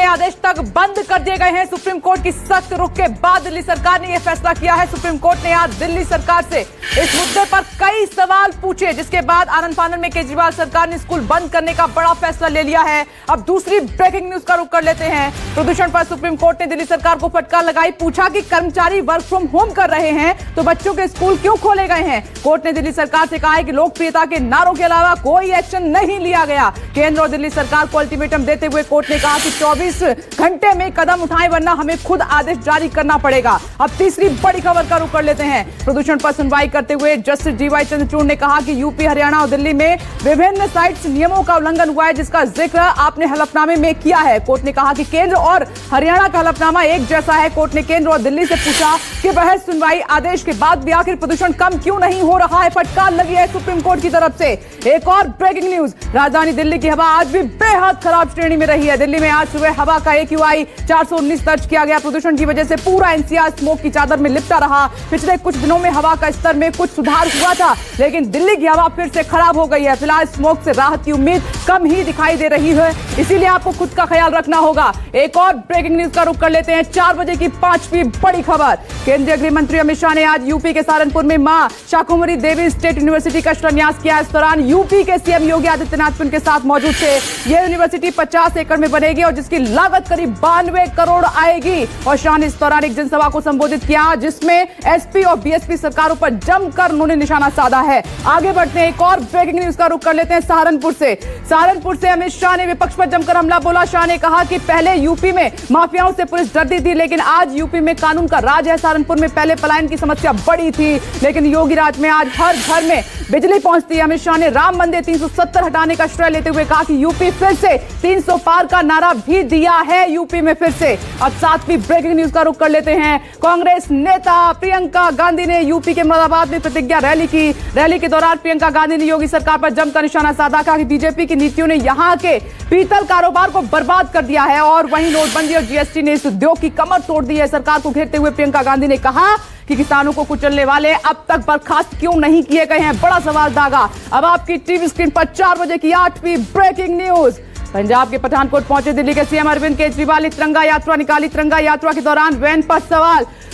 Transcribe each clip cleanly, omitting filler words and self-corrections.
आदेश तक बंद कर दिए गए हैं। सुप्रीम कोर्ट की सख्त रुख के बाद दिल्ली सरकार ने यह फैसला किया है। सुप्रीम कोर्ट ने आज दिल्ली सरकार से इस मुद्दे पर कई सवाल पूछे, जिसके बाद आनन फानन में केजरीवाल सरकार ने स्कूल बंद करने का बड़ा फैसला ले लिया है। अब दूसरी ब्रेकिंग न्यूज का रुख कर लेते हैं। प्रदूषण पर सुप्रीम कोर्ट ने दिल्ली सरकार को फटकार लगाई। पूछा कि कर्मचारी वर्क फ्रॉम होम कर रहे हैं तो बच्चों के स्कूल क्यों खोले गए हैं। कोर्ट ने दिल्ली सरकार से कहा है कि लोकप्रियता के नारों के अलावा कोई एक्शन नहीं लिया गया। केंद्र और दिल्ली सरकार को अल्टीमेटम देते हुए कोर्ट ने कहा कि 24 घंटे में कदम उठाएं वरना हमें खुद आदेश जारी करना पड़ेगा। अब तीसरी बड़ी खबर का रुख कर लेते हैं। प्रदूषण पर सुनवाई करते हुए जस्टिस डीवाई चंद्रचूड़ ने कहा कि यूपी, हरियाणा और दिल्ली में विभिन्न साइट्स नियमों का उल्लंघन हुआ है, जिसका जिक्र आपने हलफनामे में किया है। कोर्ट ने कहा कि केंद्र और हरियाणा का हलफनामा एक जैसा है। कोर्ट ने केंद्र और दिल्ली से पूछा कि बहस सुनवाई आदेश के बाद भी आखिर प्रदूषण कम क्यों नहीं हो रहा है। फटकार लगी है सुप्रीम कोर्ट की तरफ से। एक और ब्रेकिंग न्यूज, राजधानी दिल्ली की हवा आज भी बेहद खराब श्रेणी में रही है। दिल्ली में आज सुबह हवा का AQI 419 दर्ज किया गया। प्रदूषण की वजह से पूरा NCR स्मोक की चादर में लिपटा रहा। पिछले कुछ दिनों में हवा का स्तर में कुछ सुधार हुआ था, लेकिन दिल्ली की हवा फिर से खराब हो गई है। फिलहाल स्मोक से राहत की उम्मीद कम ही दिखाई दे रही है, इसीलिए आपको खुद का ख्याल रखना होगा। एक और ब्रेकिंग न्यूज का रुख कर लेते हैं। 4 बजे की 5वीं बड़ी खबर। केंद्रीय गृह मंत्री अमित शाह ने आज यूपी के सहारनपुर में मां शाकुंभरी देवी स्टेट यूनिवर्सिटी का शिलान्यास किया। इस दौरान यूपी के सीएम योगी आदित्यनाथ उनके साथ मौजूद थे। यह यूनिवर्सिटी 50 एकड़ में बनेगी और जिसकी लागत करीब 92 करोड़ आएगी। और शाह ने इस दौरान एक जनसभा को संबोधित किया, जिसमें एसपी और बीएसपी सरकारों पर जमकर उन्होंने निशाना साधा है। आगे बढ़ते हैं। एक और ब्रेकिंग न्यूज का रुख कर लेते हैं सहारनपुर से अमित शाह ने विपक्ष पर जमकर हमला बोला। शाह ने कहा कि पहले यूपी में माफियाओं से पुलिस डरती थी, लेकिन आज यूपी में कानून का राज है। सहारनपुर में पहले पलायन की समस्या बड़ी थी, लेकिन योगी राज में आज हर घर में बिजली पहुंचती है। अमित शाह ने राम मंदिर 370 हटाने का श्रेय लेते हुए कहा कि यूपी फिर से 300 पार का नारा भी दिया है यूपी में फिर से। अब 7वीं ब्रेकिंग न्यूज का रुख कर लेते हैं। कांग्रेस नेता प्रियंका गांधी ने यूपी के मुरादाबाद में प्रतिज्ञा रैली की। रैली के दौरान प्रियंका गांधी ने योगी सरकार पर जमकर निशाना साधा। कहा कि बीजेपी की नीतियों ने यहां के पीतल कारोबार को बर्बाद कर दिया है और वहीं नोटबंदी और GST ने इस उद्योग की कमर तोड़ दी है। सरकार को घेरते हुए प्रियंका गांधी ने कहा कि किसानों को कुचलने वाले अब तक बर्खास्त क्यों नहीं किए गए हैं। बड़ा सवाल दागा। अब आपकी टीवी स्क्रीन पर 4 बजे की 8वीं ब्रेकिंग न्यूज। पंजाब के पठानकोट पहुंचे दिल्ली के सीएम अरविंद केजरीवाल ने तिरंगा यात्रा निकाली। तिरंगा यात्रा के दौरान वैन पर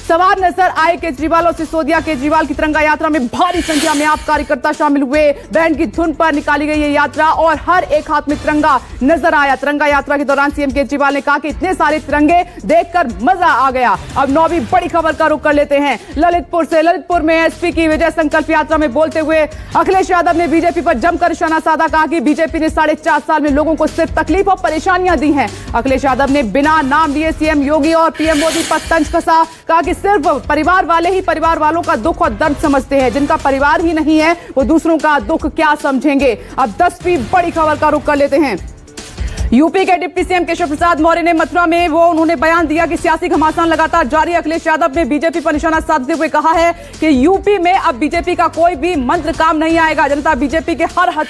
सवार नजर आए केजरीवाल और सिसोदिया। केजरीवाल की तिरंगा यात्रा में भारी संख्या में आप कार्यकर्ता शामिल हुए। बैंड की धुन पर निकाली गई ये यात्रा और हर एक हाथ में तिरंगा नजर आया। तिरंगा यात्रा के दौरान सीएम केजरीवाल ने कहा कि इतने सारे तिरंगे देखकर मजा आ गया। अब 9वीं बड़ी खबर का रुख कर लेते हैं ललितपुर में एसपी की विजय संकल्प यात्रा में बोलते हुए अखिलेश यादव ने बीजेपी पर जमकर निशाना साधा। कहा कि बीजेपी ने 4.5 साल में लोगों को सिर्फ तकलीफ और परेशानियां दी हैं। अखिलेश यादव ने बिना नाम लिए सीएम योगी और पीएम मोदी पर तंज कसा। कहा कि सिर्फ परिवार वाले ही परिवार वालों का दुख और दर्द समझते हैं, जिनका परिवार ही नहीं है वो दूसरों का दुख क्या समझेंगे। अब 10वीं बड़ी खबर का रुख कर लेते हैं। यूपी के डिप्टी सीएम केशव प्रसाद मौर्य ने मथुरा में उन्होंने बयान दिया कि सियासी घमासान लगातार जारी। अखिलेश यादव ने बीजेपी पर निशाना साधते हुए कहा है कि यूपी में अब बीजेपी का कोई भी मंत्र काम नहीं आएगा। जनता बीजेपी के हर हद